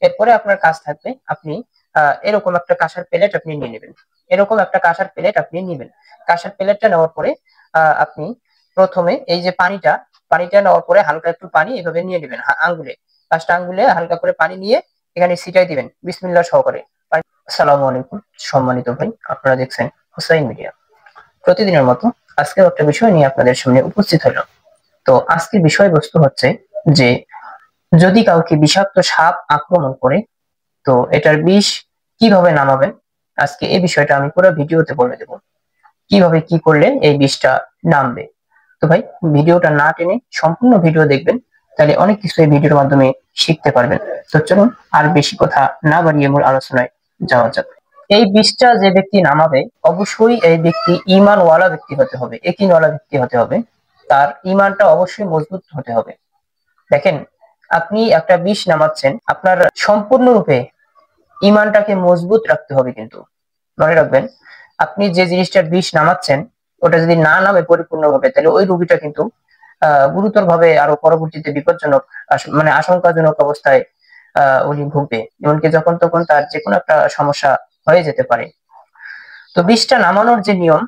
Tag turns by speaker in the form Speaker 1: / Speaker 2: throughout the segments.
Speaker 1: এরপরে আপনার কাজ থাকবে আপনি এরকম একটা কাঁসার প্লেট আপনি নিয়ে নেবেন। এরকম একটা কাঁসার প্লেট আপনি নেবেন। কাঁসার প্লেটটা নেওয়ার পরে আপনি প্রথমে এই যে পানিটা নেওয়ার পরে হালকা একটু পানি এভাবে নিয়ে নেবেন আঙ্গুলে, 5টা আঙ্গুলে হালকা করে পানি নিয়ে এখানে ছিটাই দিবেন বিসমিল্লাহ সহকারে। আসসালামু আলাইকুম সম্মানিত ভাই, আপনারা দেখছেন হুসাইন মিডিয়া। প্রতিদিনের মতো আজকেও একটা বিষয় নিয়ে আপনাদের সামনে উপস্থিত হলাম। তো আজকের বিষয়বস্তু হচ্ছে যে যদি কাউকে বিষাক্ত সাপ আক্রমণ করে তো এটার বিষ কিভাবে নামাবেন, আজকে এই বিষয়টা আমি পুরো ভিডিওতে বলে দেব কিভাবে কি করলে এই বিষটা নামবে। তো ভাই ভিডিওটা না টেনে সম্পূর্ণ ভিডিও দেখবেন, তাহলে অনেক কিছু এই ভিডিওর মাধ্যমে শিখতে পারবেন। তো চলুন আর বেশি কথা না বাড়িয়ে মূল আলোচনায় যাওয়া যাক। এই বিষটা যে ব্যক্তি নামাবে অবশ্যই এই ব্যক্তি ঈমানওয়ালা ব্যক্তি হতে হবে, ইয়াকিনওয়ালা ব্যক্তি হতে হবে, তার ঈমানটা অবশ্যই মজবুত হতে হবে। দেখেন, আপনি একটা বিষ নামাচ্ছেন, আপনার সম্পূর্ণরূপে ঈমানটাকে মজবুত রাখতে হবে। কিন্তু মনে রাখবেন, আপনি যে জিনিসটার বিষ নামাচ্ছেন ওটা যদি না নামে পরিপূর্ণভাবে, তাহলে ওই রোগীটা কিন্তু গুরুতর ভাবে আরো পরবর্তীতে বিপজ্জনক মানে আশঙ্কাজনক অবস্থায় উনি ভুগবে, এমনকি যখন তখন তার যে কোনো একটা সমস্যা হয়ে যেতে পারে। তো বিষটা নামানোর যে নিয়ম,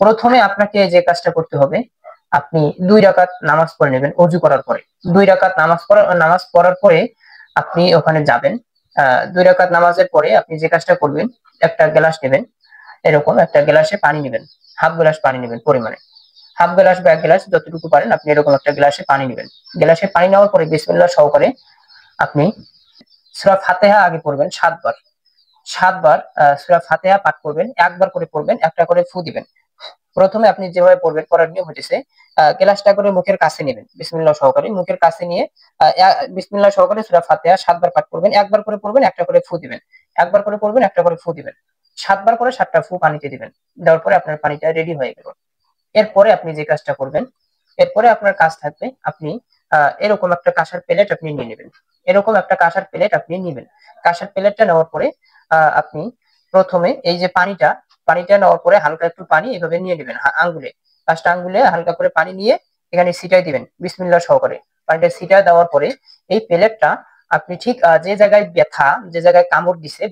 Speaker 1: প্রথমে আপনাকে যে কাজটা করতে হবে, আপনি 2 রাকাত নামাজ পড়ে নেবেন অজু করার পরে। 2 রাকাত নামাজ পড়ার পরে আপনি ওখানে যাবেন। 2 রাকাত নামাজের পরে আপনি যে কাজটা করবেন, একটা গ্লাস নেবেন, এরকম একটা গ্লাসে পানি নেবেন, হাফ গ্লাস পানি নেবেন পরিমাণে, হাফ গ্লাস বা 1 গ্লাস যতটুকু পারেন আপনি এরকম একটা গ্লাসে পানি নেবেন। গ্লাসে পানি নেওয়ার পরে বিসমিল্লাহ সহকারে আপনি সূরা ফাতিহা আগে পড়বেন 7 বার। 7 বার সূরা ফাতিহা পাঠ করবেন, একবার করে পড়বেন, একটা করে ফু দিবেন। প্রথমে আপনি যেভাবে পড়বেন, পড়ার নিয়ম হচ্ছে গ্লাসটা করে মুখের কাছে নেবেন বিসমিল্লাহ সহকারে, মুখের কাছে নিয়ে বিসমিল্লাহ সহকারে সূরা ফাতিহা 7 বার পাঠ করবেন, একবার করে পড়বেন, একটা করে ফু দিবেন, একবার করে পড়বেন, একটা করে ফু দিবেন। 7 বার করে 7টা ফু পানিতে দিবেন। দেওয়ার পরে আপনার পানিটা রেডি হয়ে গেল। এরপরে আপনি যে কাজটা করবেন, এরপরে আপনার কাজ থাকবে আপনি এরকম একটা কাঁসার প্লেট আপনি নিয়ে নেবেন। এরকম একটা কাঁসার প্লেট আপনি নেবেন। কাঁসার প্লেটটা নেওয়ার পরে আপনি প্রথমে এই যে পানিটা নেওয়ার পরে হালকা একটু পানি এভাবে নিয়ে নেবেন আঙ্গুলে, 5টা আঙ্গুলে হালকা করে পানি নিয়ে এখানে ছিটাই দিবেন বিসমিল্লাহ সহকারে। পানিটা ছিটাই দেওয়ার পরে এই প্লেটটা আপনি ঠিক যে জায়গায় ব্যথা, যে জায়গায় কামড় দিছে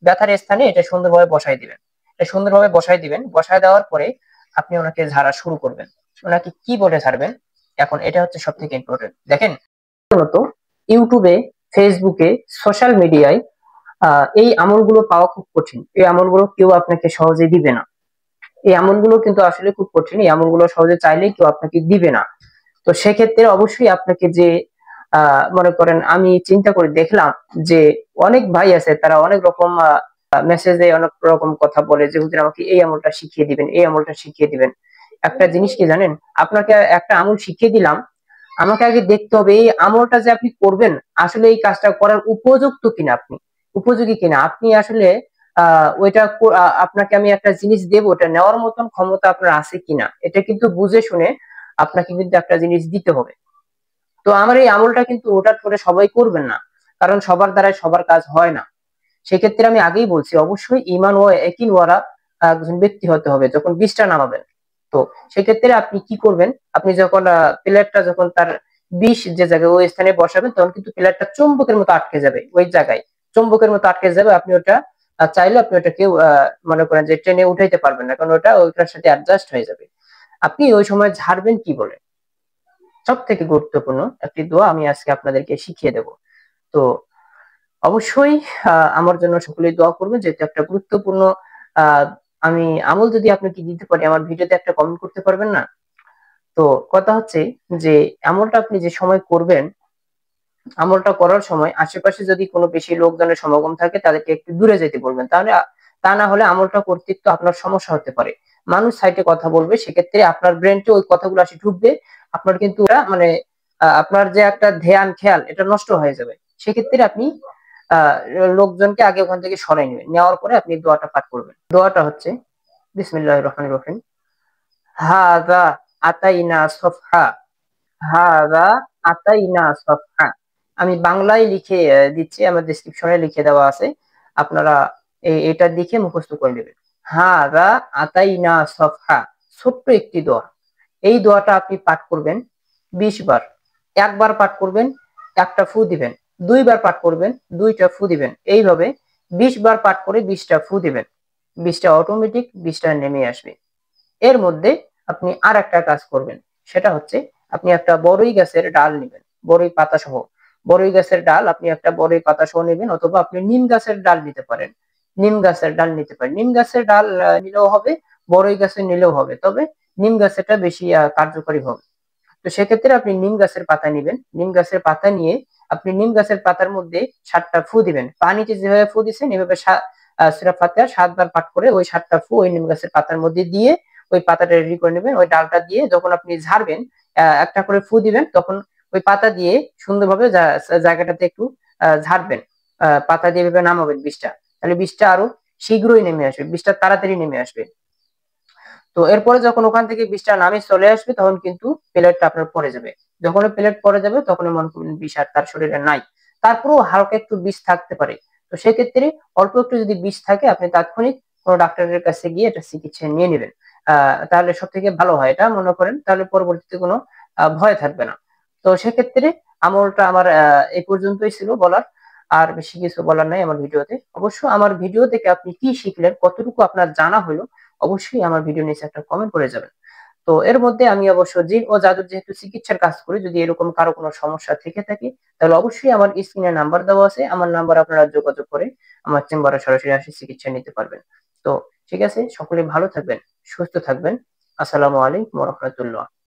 Speaker 1: ব্যথার স্থানে এটা সুন্দরভাবে বসাই দিবেন। এটা সুন্দরভাবে বসাই দিবেন। বসায় দেওয়ার পরে আপনি ওনাকে ঝাড়া শুরু করবেন। ওনাকে কি বলে ঝাড়বেন, এখন এটা হচ্ছে সব থেকে ইম্পর্টেন্ট। দেখেন, মূলত ইউটিউবে, ফেসবুকে, সোশ্যাল মিডিয়ায় এই আমলগুলো পাওয়া খুব কঠিন। এই আমলগুলো কেউ আপনাকে সহজে দিবে না। এই আমলগুলো কিন্তু আসলে খুব কঠিন, এই আমলগুলো সহজে চাইলেই কেউ আপনাকে দিবে না। তো সেক্ষেত্রে অবশ্যই আপনাকে যে মনে করেন, আমি চিন্তা করে দেখলাম যে অনেক ভাই আছে তারা অনেক রকম মেসেজে অনেক রকম কথা বলে যে হুজুর আমাকে এই আমলটা শিখিয়ে দিবেন, এই আমলটা শিখিয়ে দিবেন। একটা জিনিস কি জানেন, আপনাকে একটা আমল শিখিয়ে দিলাম, আমাকে আগে দেখতে হবে এই আমলটা যে আপনি করবেন আসলে এই কাজটা করার উপযুক্ত কিনা, আপনি উপযোগী কিনা, আপনি আসলে ওইটা আপনাকে আমি একটা জিনিস দেব, ওটা নেওয়ার মতন ক্ষমতা আপনার আছে কিনা, এটা কিন্তু বুঝে শুনে আপনাকে কিন্তু একটা জিনিস দিতে হবে। তো আমার এই আমলটা কিন্তু ওটার পরে সবাই করবেন না, কারণ সবার দ্বারাই সবার কাজ হয় না। সেক্ষেত্রে আমি আগেই বলছি অবশ্যই ঈমান ও ইয়াকিন ওয়ালা একজন ব্যক্তি হতে হবে যখন বিষটা নামাবেন। তো সেক্ষেত্রে আপনি কি করবেন, আপনি যখন প্লেটটা যখন তার বিষ যে জায়গায় ওই স্থানে বসাবেন তখন কিন্তু প্লেটটা চুম্বকের মতো আটকে যাবে, ওই জায়গায় চুম্বকের মতো আটকে যাবে। আপনি ওটা চাইলে আপনি ওটাকে মনে করেন যে টেনে উঠাইতে পারবেন না, কারণ ওটা ওইটার সাথে অ্যাডজাস্ট হয়ে যাবে। আপনি ওই সময় ঝাড়বেন কি বলে, সব থেকে গুরুত্বপূর্ণ একটি দোয়া আমি আজকে আপনাদেরকে শিখিয়ে দেব। তো অবশ্যই আমার জন্য সকলেই দোয়া করবেন, যেহেতু একটা গুরুত্বপূর্ণ আহ আমি আমল যদি আপনাকে দিতে পারি, আমার ভিডিওতে একটা কমেন্ট করতে পারবেন না? তো কথা হচ্ছে যে আমলটা আপনি যে সময় করবেন, আমলটা করার সময় আশেপাশে যদি কোনো বেশি লোকজনের সমাগম থাকে তাদেরকে একটু দূরে যেতে বলবেন, তাহলে তা না হলে আমলটা করতে একটু আপনার সমস্যা হতে পারে। মানুষ সাইডে কথা বলবে, সেক্ষেত্রে আপনার ব্রেনটে ওই কথাগুলো আসে ঢুকবে, আপনার কিন্তু ওটা মানে আপনার যে একটা ধ্যান খেয়াল এটা নষ্ট হয়ে যাবে। সেক্ষেত্রে আপনি আহ লোকজনকে আগে ওখান থেকে সরাই নেবেন, নেওয়ার পরে আপনি দোয়াটা পাঠ করবেন। দোয়াটা হচ্ছে বিসমিল্লাহির রহমানির রহিম, হাযা আতাইনা সফহা, হাযা আতাইনা সফহা। আমি বাংলায় লিখে দিচ্ছি, আমার ডেসক্রিপশনে লিখে দেওয়া আছে, আপনারা এটা দেখে মুখস্থ করে নেবেন। হাযা আতাইনা সফহা, ছোট্ট একটি দোয়া। এই দোয়াটা আপনি পাঠ করবেন 20 বার। একবার পাঠ করবেন, একটা ফু দিবেন 2 বার পাঠ করবেন, 2টা ফু দিবেন। এইভাবে 20 বার পাঠ করে 20টা ফু দিবেন। 20টা অটোমেটিক 20টা নেমে আসবে। এর মধ্যে আপনি আর একটা কাজ করবেন, সেটা হচ্ছে আপনি একটা বড়ই গাছের ডাল নেবেন, বড়ই পাতা সহ। বড়ই গাছের ডাল আপনি একটা বড়ই পাতা সহ নেবেন, অথবা আপনি নিম গাছের ডাল নিতে পারেন। নিম গাছের ডাল নিতে পারেন, নিম গাছের ডাল নিলেও হবে, বড়ই গাছের নিলেও হবে, তবে নিম গাছেরটা বেশি কার্যকরী হবে। তো সেক্ষেত্রে আপনি নিম গাছের পাতা নিবেন। নিম গাছের পাতা নিয়ে আপনি নিম গাছের পাতার মধ্যে 7টা ফু দিবেন। পানিতে যেভাবে ফু দিচ্ছেন এভাবে সূরা ফাতিহা 7 বার পাঠ করে ওই 7টা ফু ওই নিম গাছের পাতার মধ্যে দিয়ে ওই পাতাটা রেডি করে নেবেন। ওই ডালটা দিয়ে যখন আপনি ঝাড়বেন, একটা করে ফু দিবেন, তখন ওই পাতা দিয়ে সুন্দরভাবে জায়গাটাতে একটু ঝাড়বেন। পাতা দিয়ে এভাবে নামাবেন 20টা, তাহলে 20টা আরো শীঘ্রই নেমে আসবে, 20টা তাড়াতাড়ি নেমে আসবে। তো এরপরে যখন ওখান থেকে বিষটা নামে চলে আসবে, তখন কিন্তু প্লেটটা আপনার পড়ে যাবে। যখন প্লেট পড়ে যাবে তখন মনে করবেন বিষ আর তার শরীরে নাই। তারপরেও হালকা একটু বিষ থাকতে পারে। তো সেক্ষেত্রে অল্প একটু যদি বিষ থাকে, আপনি তাৎক্ষণিক কোনো ডাক্তারের কাছে গিয়ে এটা চিকিৎসা নিয়ে নেবেন। তাহলে সব থেকে ভালো হয় এটা মনে করেন, তাহলে পরবর্তীতে কোনো ভয় থাকবে না। তো সেক্ষেত্রে আমলটা আমার এই পর্যন্তই ছিল বলার। আর বেশি কিছু বলার নাই আমার ভিডিওতে। অবশ্য আমার ভিডিও থেকে আপনি কি শিখলেন, কতটুকু আপনার জানা হলো, অবশ্যই আমার ভিডিও নিচে একটা কমেন্ট করে যাবেন। তো এর মধ্যে আমি অবশ্য জিন ও জাদুর যেহেতু চিকিৎসার কাজ করি, যদি এরকম কারো কোনো সমস্যা থেকে থাকে, তাহলে অবশ্যই আমার স্ক্রিনে নাম্বার দেওয়া আছে, আমার নাম্বার আপনারা যোগাযোগ করে আমার চেম্বারে সরাসরি আসে চিকিৎসা নিতে পারবেন। তো ঠিক আছে, সকলে ভালো থাকবেন, সুস্থ থাকবেন। আসসালামু আলাইকুম ওয়া রাহমাতুল্লাহ।